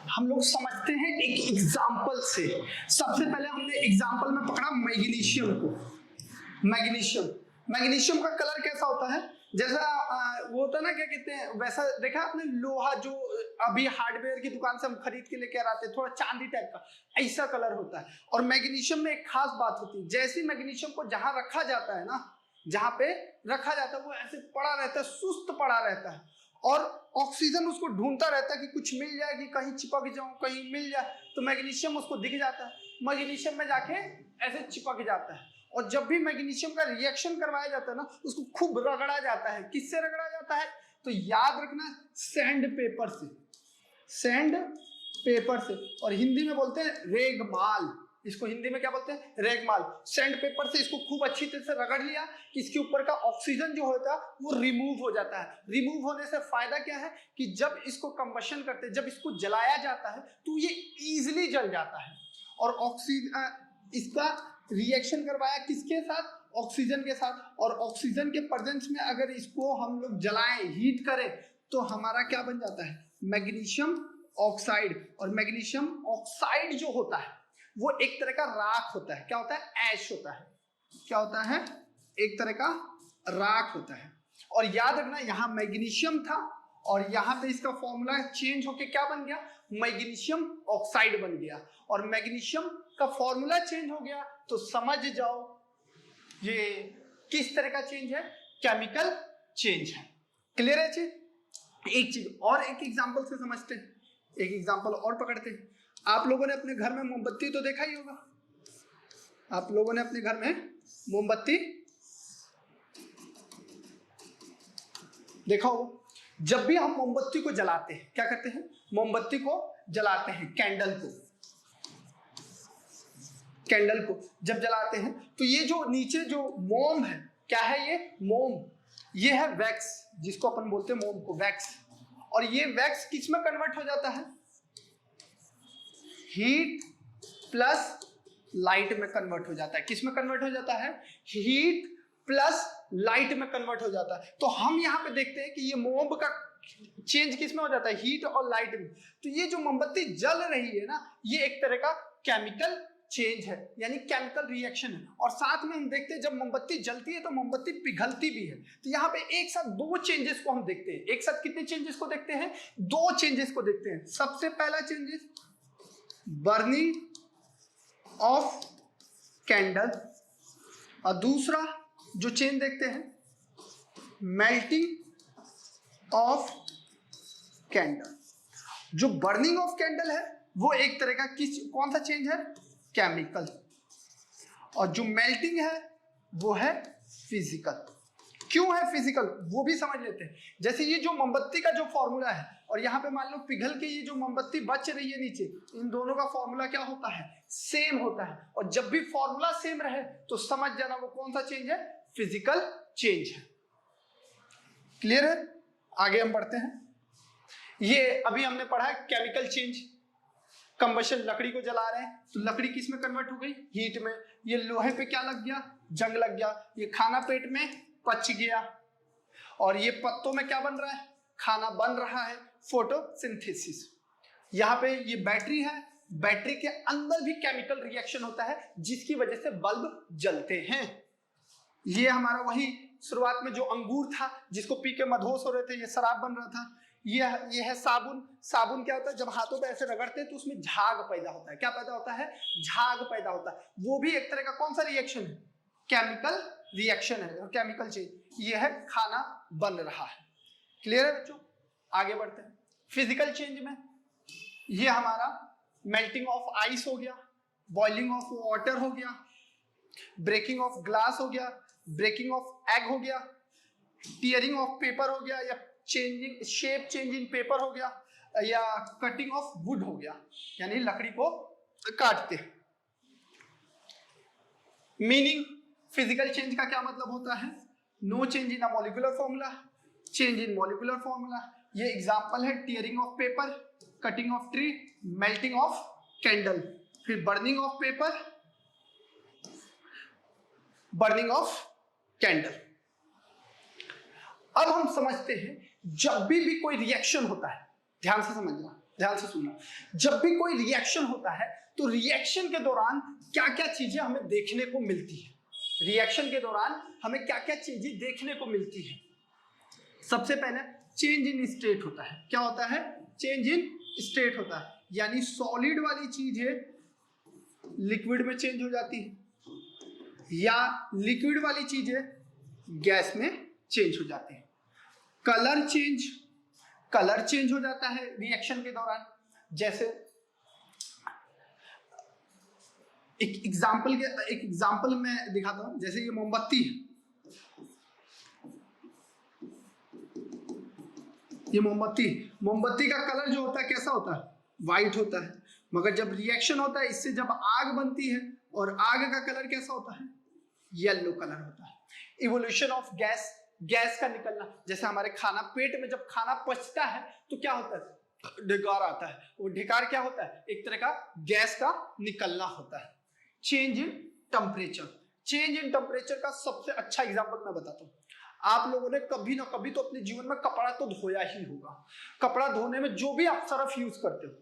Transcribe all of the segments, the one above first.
हम लोग समझते हैं एक एग्जाम्पल से। सबसे पहले हमने एग्जाम्पल में पकड़ा मैग्नीशियम को। मैग्नीशियम का कलर कैसा होता है, जैसा वो होता है ना, क्या कहते हैं, वैसा देखा आपने लोहा जो अभी हार्डवेयर की दुकान से हम खरीद के लेके आते हैं, थोड़ा चांदी टाइप का, ऐसा कलर होता है। और मैग्नीशियम में एक खास बात होती है, जैसे मैग्नीशियम को जहां रखा जाता है ना, जहां पे रखा जाता है वो ऐसे पड़ा रहता है, सुस्त पड़ा रहता है, और ऑक्सीजन उसको ढूंढता रहता है कि कुछ मिल जाए, कि कहीं चिपक जाऊं, कहीं मिल जाए, तो मैग्नीशियम उसको दिख जाता है, मैग्नीशियम में जाके ऐसे चिपक जाता है। और जब भी मैग्नीशियम का रिएक्शन करवाया जाता है ना, उसको खूब रगड़ा जाता है। किससे रगड़ा जाता है, तो याद रखना, सैंड पेपर से, सैंड पेपर से, और हिंदी में बोलते हैं रेगमाल। इसको हिंदी में क्या बोलते हैं, रेगमाल। सैंड पेपर से इसको खूब अच्छी तरह से रगड़ लिया कि इसके ऊपर का ऑक्सीजन जो होता है वो रिमूव हो जाता है। रिमूव होने से फायदा क्या है कि जब इसको कंबशन करते हैं, जब इसको जलाया जाता है, तो ये इजीली जल जाता है। और ऑक्सीजन, इसका रिएक्शन करवाया किसके साथ, ऑक्सीजन के साथ, और ऑक्सीजन के प्रेजेंस में अगर इसको हम लोग जलाएं, हीट करें, तो हमारा क्या बन जाता है, मैग्नीशियम ऑक्साइड। और मैग्नीशियम ऑक्साइड जो होता है वो एक तरह का राख होता है। क्या होता है, ऐश होता है। क्या होता है, एक तरह का राख होता है। और याद रखना, यहां मैग्नीशियम था और यहां पे इसका फॉर्मूला चेंज होके क्या बन गया, मैग्नीशियम ऑक्साइड बन गया। और मैग्नीशियम का फॉर्मूला चेंज हो गया तो समझ जाओ ये किस तरह का चेंज है, केमिकल चेंज है। क्लियर है चीज। एक चीज और, एक एग्जांपल से समझते हैं, एक एग्जांपल और पकड़ते हैं। आप लोगों ने अपने घर में मोमबत्ती तो देखा ही होगा, आप लोगों ने अपने घर में मोमबत्ती देखा होगा। जब भी हम मोमबत्ती को जलाते हैं, क्या करते हैं, मोमबत्ती को जलाते हैं, कैंडल को जब जलाते हैं, तो ये जो नीचे जो मोम है, क्या है ये मोम, ये है वैक्स, जिसको अपन बोलते हैं मोम को, वैक्स। और ये वैक्स किस में कन्वर्ट हो जाता है, हीट प्लस लाइट में कन्वर्ट हो जाता है। किस में कन्वर्ट हो जाता है, हीट प्लस लाइट में कन्वर्ट हो जाता है। तो हम यहां पे देखते हैं कि ये मोम का चेंज किस में हो जाता है, हीट और लाइट में। तो ये जो मोमबत्ती जल रही है ना, ये एक तरह का केमिकल चेंज है, यानी केमिकल रिएक्शन है। और साथ में हम देखते हैं जब मोमबत्ती जलती है तो मोमबत्ती पिघलती भी है। तो यहाँ पे एक साथ दो चेंजेस को हम देखते हैं। एक साथ कितने चेंजेस को देखते हैं, दो चेंजेस को देखते हैं। सबसे पहला चेंजेस बर्निंग ऑफ कैंडल, और दूसरा जो चेंज देखते हैं मेल्टिंग ऑफ कैंडल। जो बर्निंग ऑफ कैंडल है वो एक तरह का कौन सा चेंज है, केमिकल, और जो मेल्टिंग है वो है फिजिकल। क्यों है फिजिकल वो भी समझ लेते हैं। जैसे ये जो मोमबत्ती का जो फॉर्मूला है, और यहाँ पे मान लो पिघल के ये जो मोमबत्ती बच रही है नीचे, इन दोनों का फॉर्मूला क्या होता है, सेम होता है। और जब भी फॉर्मूला सेम रहे तो समझ जाना वो कौन सा चेंज है, फिजिकल चेंज है। क्लियर है। आगे हम बढ़ते हैं। ये अभी हमने पढ़ा है केमिकल चेंज, कंबशन, लकड़ी को जला रहे हैं तो लकड़ी किस में कन्वर्ट हो गई, हीट में। ये लोहे पे क्या लग गया, जंग लग गया। ये खाना पेट में पच गया, और ये पत्तों में क्या बन रहा है, खाना बन रहा है, फोटोसिंथेसिस। यहाँ पे ये बैटरी है, बैटरी के अंदर भी केमिकल रिएक्शन होता है जिसकी वजह से बल्ब जलते हैं। ये हमारा वही शुरुआत में जो अंगूर था जिसको पी के मदहोश हो रहे थे, ये शराब बन रहा था। ये है साबुन। साबुन क्या होता है, जब हाथों पे ऐसे रगड़ते हैं तो उसमें झाग पैदा होता है। क्या पैदा होता है, झाग पैदा होता है। वो भी एक तरह का कौन सा रिएक्शन है, केमिकल रिएक्शन है, और केमिकल चेंज। ये है खाना बन रहा है। क्लियर है बच्चों। आगे बढ़ते हैं। फिजिकल चेंज में ये हमारा मेल्टिंग ऑफ आइस हो गया, बॉइलिंग ऑफ वाटर हो गया, ब्रेकिंग ऑफ ग्लास हो गया, ब्रेकिंग ऑफ एग हो गया, टीयरिंग ऑफ पेपर हो गया, या changing shape change in paper हो गया, या कटिंग ऑफ वुड हो गया, यानी लकड़ी को काटते हैं। मीनिंग फिजिकल चेंज का क्या मतलब होता है, no change in a molecular formula, change in molecular formula. ये एग्जांपल है tearing of paper, cutting of tree, melting of candle, फिर burning of paper, burning of candle. अब हम समझते हैं जब भी कोई रिएक्शन होता है, ध्यान से समझना, ध्यान से सुनना, जब भी कोई रिएक्शन होता है तो रिएक्शन के दौरान क्या क्या चीजें हमें देखने को मिलती है, रिएक्शन के दौरान हमें क्या क्या चीजें देखने को मिलती है। सबसे पहले चेंज इन स्टेट होता है। क्या होता है? चेंज इन स्टेट होता है, यानी सॉलिड वाली चीज है लिक्विड में चेंज हो जाती है, या लिक्विड वाली चीज है गैस में चेंज हो जाती है। कलर चेंज हो जाता है रिएक्शन के दौरान। जैसे एक एग्जांपल मैं दिखाता हूं। जैसे ये मोमबत्ती है, ये मोमबत्ती का कलर जो होता है कैसा होता है? वाइट होता है। मगर जब रिएक्शन होता है इससे, जब आग बनती है, और आग का कलर कैसा होता है? येलो कलर होता है। इवोल्यूशन ऑफ गैस का निकलना। जैसे हमारे खाना, पेट में जब खाना पचता है तो क्या होता है? ढिकार आता है। वो ढिकार क्या होता है? एक तरह का गैस का निकलना होता है। चेंज इन टेम्परेचर का सबसे अच्छा एग्जांपल मैं बताता हूँ। आप लोगों ने कभी ना कभी तो अपने जीवन में कपड़ा तो धोया ही होगा। कपड़ा धोने में जो भी आप सर्फ यूज करते हो,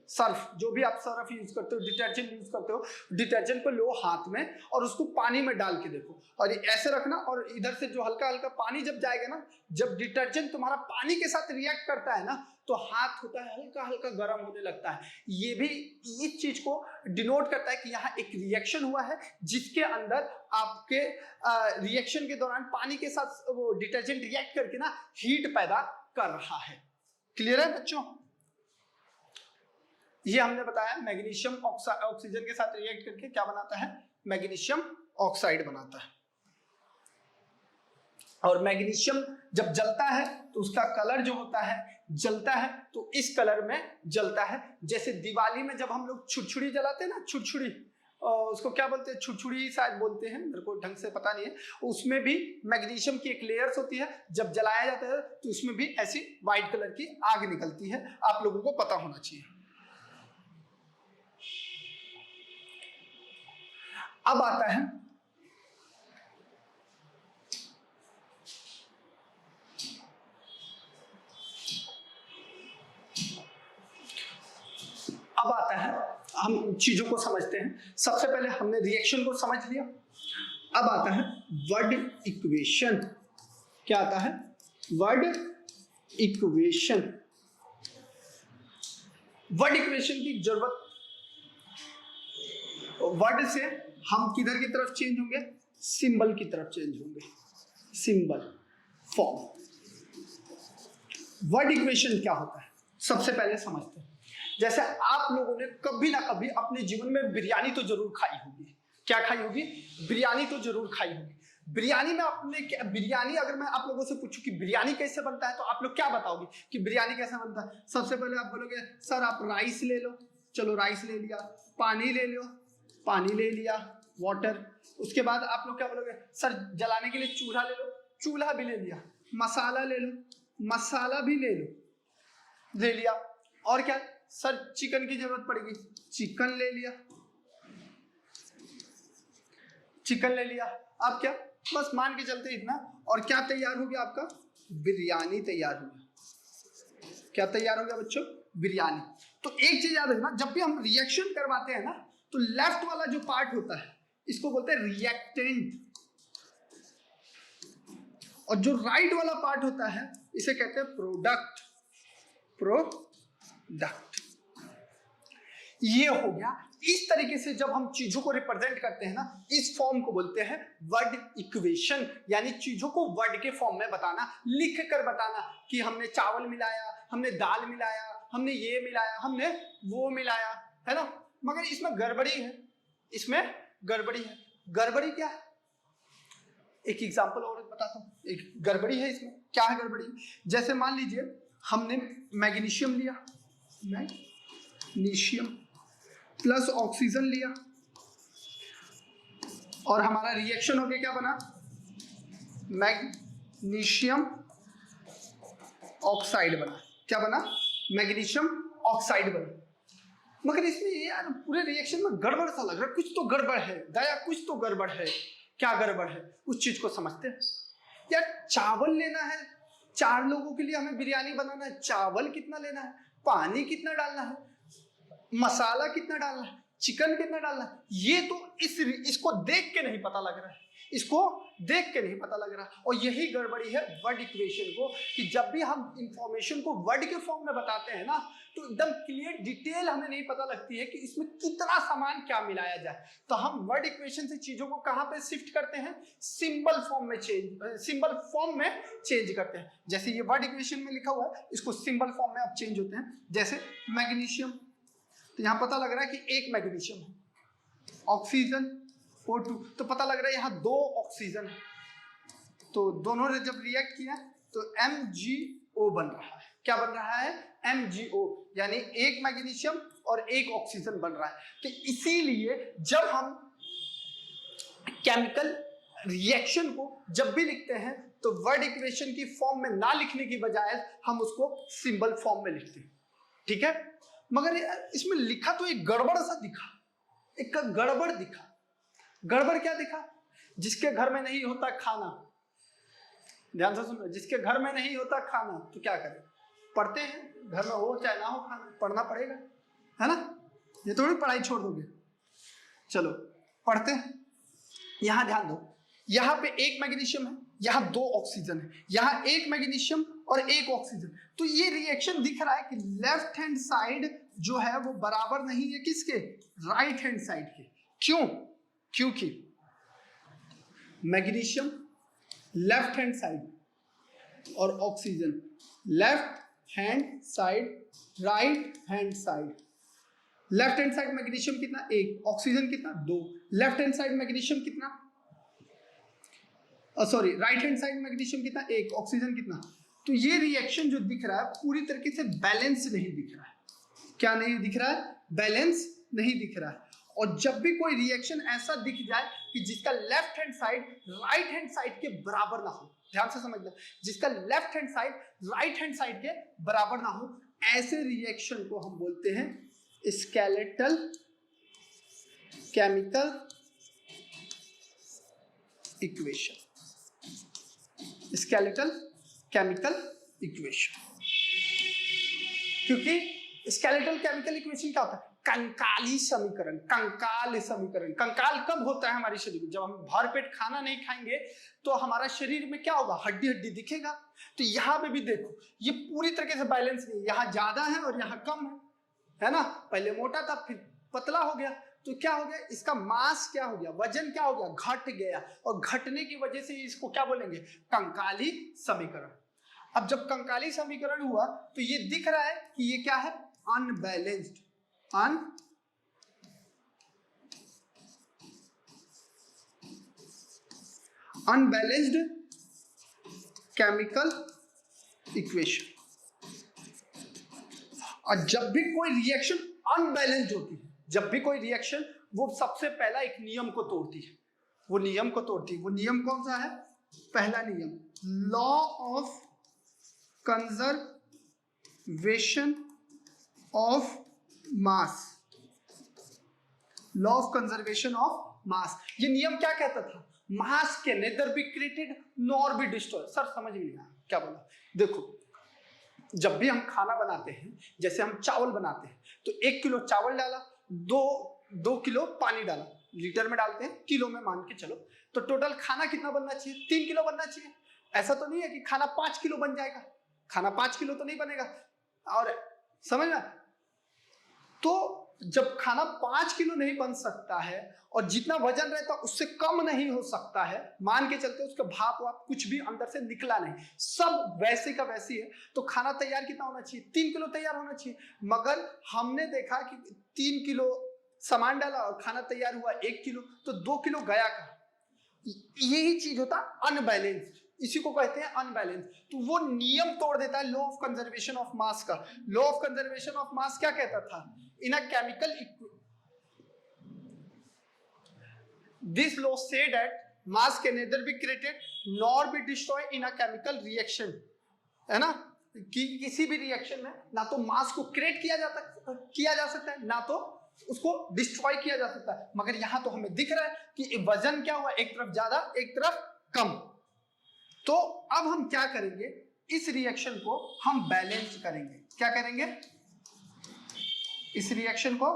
डिटर्जेंट यूज करते हो, डिटर्जेंट को लो हाथ में और उसको पानी में डाल के देखो, और ऐसे रखना, और इधर से जो हल्का हल्का पानी जब जाएगा ना, जब डिटर्जेंट तुम्हारा पानी के साथ रिएक्ट करता है ना, तो हाथ होता है हल्का हल्का गर्म होने लगता है। ये भी इस चीज को डिनोट करता है कि यहाँ एक रिएक्शन हुआ है, जिसके अंदर आपके रिएक्शन के दौरान पानी के साथ वो डिटर्जेंट रिएक्ट करके ना हीट पैदा कर रहा है। क्लियर है बच्चों? ये हमने बताया मैग्नीशियम ऑक्सीजन के साथ रिएक्ट करके क्या बनाता है? मैग्नीशियम ऑक्साइड बनाता है। और मैग्नीशियम जब जलता है तो उसका कलर जो होता है, जलता है तो इस कलर में जलता है। जैसे दिवाली में जब हम लोग छुरछुरी जलाते हैं ना, छुरछुरी, उसको क्या बोलते हैं? छुरछुरी शायद बोलते हैं, मेरे को ढंग से पता नहीं है। उसमें भी मैग्नीशियम की एक लेयर्स होती है। जब जलाया जाता है तो उसमें भी ऐसी व्हाइट कलर की आग निकलती है। आप लोगों को पता होना चाहिए। अब आता है हम चीजों को समझते हैं। सबसे पहले हमने रिएक्शन को समझ लिया। अब आता है वर्ड इक्वेशन। क्या आता है? Word equation. वर्ड इक्वेशन की जरूरत, वर्ड से हम किधर की तरफ चेंज होंगे? सिंबल की तरफ चेंज होंगे। Symbol form. वर्ड इक्वेशन क्या होता है सबसे पहले समझते हैं। जैसे आप लोगों ने कभी ना कभी अपने जीवन में बिरयानी तो जरूर खाई होगी। क्या खाई होगी? बिरयानी तो जरूर खाई होगी। बिरयानी में बिरयानी अगर मैं आप लोगों से पूछूं कि बिरयानी कैसे बनता है, तो आप लोग क्या बताओगे कि बिरयानी कैसे बनता है? सबसे पहले आप बोलोगे सर आप राइस ले लो। चलो राइस ले लिया। पानी ले लो, पानी ले लिया, वाटर। उसके बाद आप लोग क्या बोलोगे? सर जलाने के लिए चूल्हा ले लो। चूल्हा भी ले लिया। मसाला ले लो। मसाला भी ले लिया। और क्या? सर चिकन की जरूरत पड़ेगी। चिकन ले लिया। चिकन ले लिया। अब क्या? बस मान के चलते इतना, और क्या तैयार हो गया आपका? बिरयानी तैयार हो गया। क्या तैयार हो गया बच्चों? बिरयानी। तो एक चीज याद रखना, जब भी हम रिएक्शन करवाते हैं ना, तो लेफ्ट वाला जो पार्ट होता है इसको बोलते हैं रिएक्टेंट, और जो राइट वाला पार्ट होता है इसे कहते हैं प्रोडक्ट। ये हो गया। इस तरीके से जब हम चीजों को रिप्रेजेंट करते हैं ना, इस फॉर्म को बोलते हैं वर्ड इक्वेशन, यानी चीजों को वर्ड के फॉर्म में बताना, लिख कर बताना कि हमने चावल मिलाया, हमने दाल मिलाया, हमने ये मिलाया, हमने वो मिलाया, है ना। मगर इसमें गड़बड़ी है। गड़बड़ी क्या है? एक एग्जांपल और बताता हूं। एक गड़बड़ी है इसमें। क्या है गड़बड़ी? जैसे मान लीजिए हमने मैग्नीशियम लिया, मैग्नीशियम प्लस ऑक्सीजन लिया, और हमारा रिएक्शन हो गया, क्या बना? मैग्नीशियम ऑक्साइड बना। क्या बना? मैग्नीशियम ऑक्साइड बना। मगर इसमें यार पूरे रिएक्शन में गड़बड़ सा लग रहा है। कुछ तो गड़बड़ है दया, कुछ तो गड़बड़ है। क्या गड़बड़ है? उस चीज को समझते हैं। यार चावल लेना है, 4 लोगों के लिए हमें बिरयानी बनाना है। चावल कितना लेना है? पानी कितना डालना है, मसाला कितना डालना है, चिकन कितना डालना है, ये तो इसको देख के नहीं पता लग रहा है, इसको देख के नहीं पता लग रहा। और यही गड़बड़ी है वर्ड इक्वेशन को, कि जब भी हम इंफॉर्मेशन को वर्ड के फॉर्म में बताते हैं ना, तो एकदम क्लियर डिटेल हमें नहीं पता लगती है कि इसमें कितना सामान क्या मिलाया जाए। तो हम वर्ड इक्वेशन से चीजों को कहां पे शिफ्ट करते हैं, सिंबल फॉर्म में चेंज करते हैं। जैसे ये वर्ड इक्वेशन में लिखा हुआ है, इसको सिंबल फॉर्म में अब चेंज होते हैं। जैसे मैग्नीशियम, तो यहां पता लग रहा है कि एक मैग्नीशियम है। ऑक्सीजन O2, तो पता लग रहा है यहाँ 2 ऑक्सीजन है, तो दोनों ने जब रिएक्ट किया तो MgO बन रहा है। क्या बन रहा है, MgO, यानी एक मैग्नीशियम और एक ऑक्सीजन बन रहा है। तो इसीलिए जब हम केमिकल रिएक्शन को जब भी लिखते हैं तो वर्ड इक्वेशन की फॉर्म में ना लिखने की बजाय हम उसको सिंबल फॉर्म में लिखते हैं, ठीक है। मगर इसमें लिखा तो एक गड़बड़ सा दिखा, एक गड़बड़ दिखा। गड़बड़ क्या दिखा, जिसके घर में नहीं होता खाना, ध्यान से सुनो, जिसके घर में नहीं होता खाना तो क्या करें, पढ़ते हैं, घर में हो चाहे ना हो खाना, पढ़ना पड़ेगा, है ना, ये थोड़ी पढ़ाई छोड़ दोगे। चलो पढ़ते हैं। यहां ध्यान दो, यहां पे एक मैग्नीशियम है, यहां 2 ऑक्सीजन है, यहां एक मैग्नीशियम और एक ऑक्सीजन। तो ये रिएक्शन दिख रहा है कि लेफ्ट हैंड साइड जो है वो बराबर नहीं है किसके, राइट हैंड साइड के। क्यों, क्योंकि मैग्नीशियम लेफ्ट हैंड साइड और oxygen left hand side, right hand side. Left hand side magnesium कितना, 1, ऑक्सीजन कितना, 2। लेफ्ट हैंड साइड मैग्नीशियम कितना, sorry, right hand side magnesium कितना, 1, ऑक्सीजन कितना। तो ये रिएक्शन जो दिख रहा है पूरी तरीके से बैलेंस नहीं दिख रहा है। क्या नहीं दिख रहा है, बैलेंस नहीं दिख रहा है। और जब भी कोई रिएक्शन ऐसा दिख जाए कि जिसका left hand side right hand side के बराबर ना हो, ध्यान से समझना, जिसका left hand side right hand side के बराबर ना हो, ऐसे रिएक्शन को हम बोलते हैं skeletal chemical equation. Skeletal chemical equation, क्योंकि स्केलेटल केमिकल इक्वेशन क्या होता है, कंकाली समीकरण, कंकाल समीकरण। कंकाल कब होता है हमारे शरीर में, जब हम भरपेट खाना नहीं खाएंगे तो हमारा शरीर में क्या होगा, हड्डी हड्डी दिखेगा। तो यहाँ पे भी देखो ये पूरी तरीके से बैलेंस नहीं है, यहाँ ज्यादा है और यहाँ कम है ना। पहले मोटा था फिर पतला हो गया, तो क्या हो गया, इसका मास क्या हो गया, वजन क्या हो गया, घट गया। और घटने की वजह से इसको क्या बोलेंगे, कंकाली समीकरण। अब जब कंकाली समीकरण हुआ तो ये दिख रहा है कि ये क्या है, अनबैलेंस्ड, अनबैलेंस्ड केमिकल इक्वेशन। और जब भी कोई रिएक्शन अनबैलेंस्ड होती है, जब भी कोई रिएक्शन, वो सबसे पहला एक नियम को तोड़ती है। वो नियम को तोड़ती है, वो नियम कौन सा है, पहला नियम, law of conservation of mass. Law of conservation of मास, ये नियम क्या कहता था, मास can neither be created nor be destroyed. Sir समझ नहीं आया क्या बोला। देखो जब भी हम खाना बनाते हैं, जैसे हम चावल बनाते हैं, तो 1 किलो चावल डाला, 2 किलो पानी डाला, लीटर में डालते हैं, किलो में मान के चलो, तो टोटल खाना कितना बनना चाहिए, 3 किलो बनना चाहिए। ऐसा तो नहीं है कि खाना 5 किलो बन जाएगा, खाना 5 किलो तो नहीं बनेगा। और समझना, तो जब खाना 5 किलो नहीं बन सकता है और जितना वजन रहता है उससे कम नहीं हो सकता है, मान के चलते उसका भाप वाप कुछ भी अंदर से निकला नहीं, सब वैसे का वैसी है, तो खाना तैयार कितना होना चाहिए, 3 किलो तैयार होना चाहिए। मगर हमने देखा कि 3 किलो सामान डाला और खाना तैयार हुआ 1 किलो, तो 2 किलो गया का। यही चीज होता अनबैलेंस्ड, इसी को कहते हैं अनबैलेंस। तो वो नियम तोड़ देता है law of conservation of mass का। Law of conservation of mass क्या कहता था, in a chemical this law says that mass can neither be created nor be destroyed in a chemical reaction, है ना, कि किसी भी रिएक्शन में ना तो मास को क्रिएट किया जा सकता है, ना तो उसको डिस्ट्रॉय किया जा सकता है। मगर यहां तो हमें दिख रहा है कि वजन क्या हुआ, एक तरफ ज्यादा एक तरफ कम। तो अब हम क्या करेंगे, इस रिएक्शन को हम बैलेंस करेंगे। क्या करेंगे, इस रिएक्शन को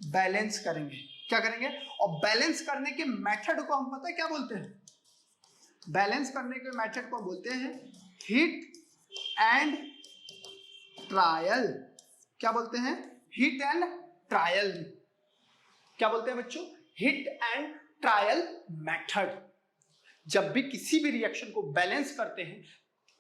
बैलेंस करेंगे। क्या करेंगे? और बैलेंस करने के मेथड को हम पता है क्या बोलते हैं? बैलेंस करने के मेथड को बोलते हैं हिट एंड ट्रायल। क्या बोलते हैं? Hit and trial. क्या बोलते हैं बच्चों? Hit and trial method. जब भी किसी भी रिएक्शन को बैलेंस करते हैं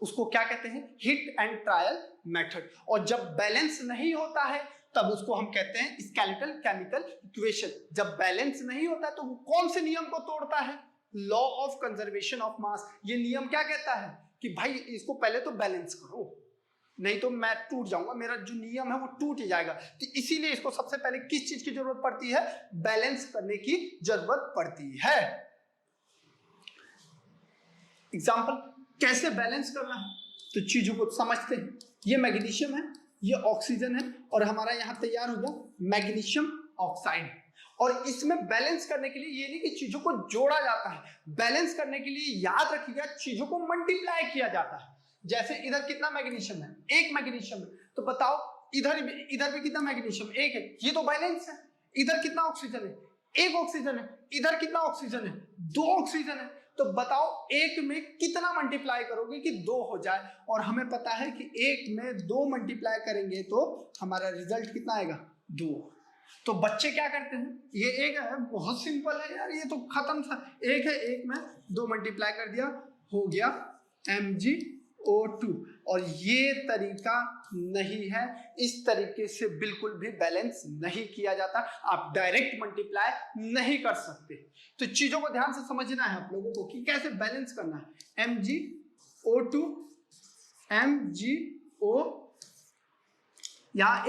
उसको क्या कहते हैं? Hit and trial method. और जब बैलेंस नहीं होता है तब उसको हम कहते हैं स्केलेटल केमिकल इक्वेशन। जब बैलेंस नहीं होता है तो वो कौन से नियम को तोड़ता है? लॉ ऑफ कंजर्वेशन ऑफ मास। ये नियम क्या कहता है कि भाई इसको पहले तो बैलेंस करो, नहीं तो मैं टूट जाऊंगा, मेरा जो नियम है वो टूट ही जाएगा। तो इसीलिए इसको सबसे पहले किस चीज की जरूरत पड़ती है? बैलेंस करने की जरूरत पड़ती है। एग्जाम्पल, कैसे बैलेंस करना है तो चीजों को समझते हैं। ये मैग्नीशियम है, ये ऑक्सीजन है, और हमारा यहां तैयार हो गया मैग्नीशियम ऑक्साइड। और इसमें बैलेंस करने के लिए ये नहीं कि चीजों को जोड़ा जाता है, बैलेंस करने के लिए याद रखिएगा चीजों को मल्टीप्लाई किया जाता है। जैसे इधर कितना मैग्नीशियम है? एक मैग्नीशियम है, तो बताओ इधर भी कितना मैग्नीशियम? एक है, ये तो बैलेंस है। इधर कितना ऑक्सीजन है? एक ऑक्सीजन है। इधर कितना ऑक्सीजन है? दो ऑक्सीजन है। तो बताओ एक में कितना मल्टीप्लाई करोगे कि दो हो जाए? और हमें पता है कि एक में दो मल्टीप्लाई करेंगे तो हमारा रिजल्ट कितना आएगा? दो। तो बच्चे क्या करते हैं? ये एक है, बहुत सिंपल है यार, ये तो खत्म था। एक है, एक में दो मल्टीप्लाई कर दिया, हो गया MgO2। और ये तरीका नहीं है, इस तरीके से बिल्कुल भी बैलेंस नहीं किया जाता। आप डायरेक्ट मल्टीप्लाई नहीं कर सकते। तो चीजों को ध्यान से समझना है आप लोगों को कि कैसे बैलेंस करना है। MgO2 MgO, यहाँ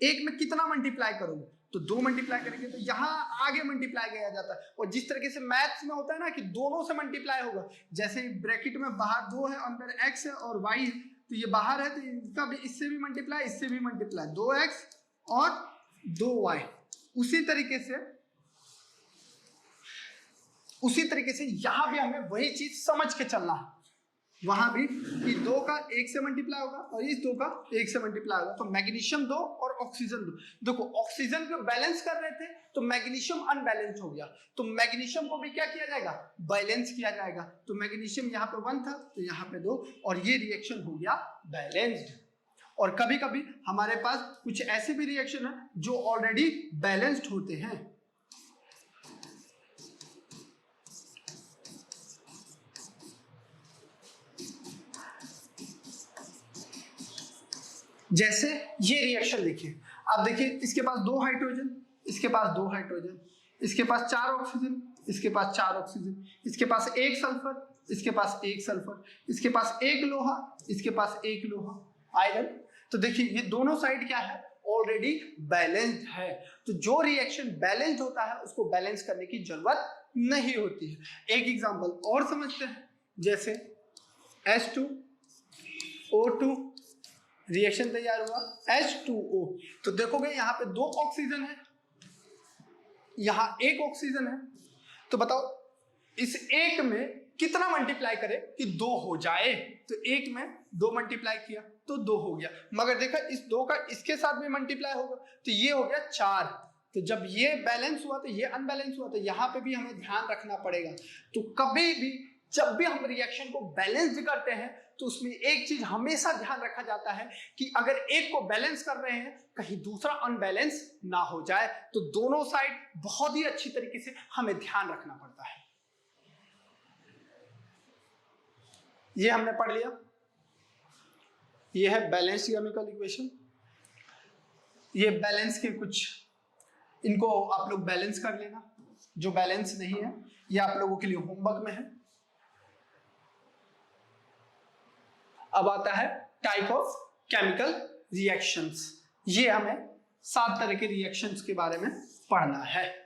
एक में कितना मल्टीप्लाई करोगे? तो दो मल्टीप्लाई करेंगे तो यहाँ आगे मल्टीप्लाई किया जाता है। और जिस तरीके से मैथ्स में होता है ना कि दोनों से मल्टीप्लाई होगा, जैसे ब्रैकेट में बाहर 2 है, अंदर x है और y है, तो ये बाहर है तो इनका भी इससे भी मल्टीप्लाई, इससे भी मल्टीप्लाई, 2x और 2y। उसी तरीके से यहाँ भी हमें वही चीज समझ के चलना है। वहां भी कि 2 का 1 से मल्टीप्लाई होगा और इस 2 का 1 से मल्टीप्लाई होगा। तो मैग्नीशियम 2 और ऑक्सीजन 2। देखो ऑक्सीजन को बैलेंस कर रहे थे तो मैग्नीशियम अनबैलेंस हो गया, तो मैग्नीशियम को भी क्या किया जाएगा? बैलेंस किया जाएगा। तो मैग्नीशियम यहाँ पे 1 था तो यहाँ पे 2, और ये रिएक्शन हो गया बैलेंस्ड। और कभी कभी हमारे पास कुछ ऐसे भी रिएक्शन है जो ऑलरेडी बैलेंस्ड होते हैं। जैसे ये रिएक्शन देखिए, आप देखिए इसके पास 2 हाइड्रोजन, इसके पास 2 हाइड्रोजन, इसके पास 4 ऑक्सीजन, इसके पास 4 ऑक्सीजन, इसके पास 1 सल्फर, इसके पास 1 सल्फर, इसके पास 1 लोहा, इसके पास 1 लोहा आयरन। तो देखिए ये दोनों साइड क्या है? ऑलरेडी बैलेंस्ड है। तो जो रिएक्शन बैलेंस्ड होता है उसको बैलेंस करने की जरूरत नहीं होती है। एक एग्जांपल और समझते हैं, जैसे H2O2 रिएक्शन तैयार हुआ H2O। तो देखोगे यहाँ पे 2 ऑक्सीजन है, यहाँ 1 ऑक्सीजन है। तो बताओ इस एक में कितना मल्टीप्लाई करे कि 2 हो जाए? तो एक में 2 मल्टीप्लाई किया तो 2 हो गया, मगर देखा इस 2 का इसके साथ भी मल्टीप्लाई होगा तो ये हो गया 4। तो जब ये बैलेंस हुआ तो ये अनबैलेंस हुआ, तो यहाँ पे भी हमें ध्यान रखना पड़ेगा। तो कभी भी जब भी हम रिएक्शन को बैलेंस करते हैं तो उसमें एक चीज हमेशा ध्यान रखा जाता है कि अगर एक को बैलेंस कर रहे हैं कहीं दूसरा अनबैलेंस ना हो जाए। तो दोनों साइड बहुत ही अच्छी तरीके से हमें ध्यान रखना पड़ता है। ये हमने पढ़ लिया, ये है बैलेंस केमिकल इक्वेशन। ये बैलेंस के कुछ, इनको आप लोग बैलेंस कर लेना। जो बैलेंस नहीं है ये आप लोगों के लिए होमवर्क में है। अब आता है टाइप ऑफ केमिकल रिएक्शंस। ये हमें 7 तरह के रिएक्शंस के बारे में पढ़ना है।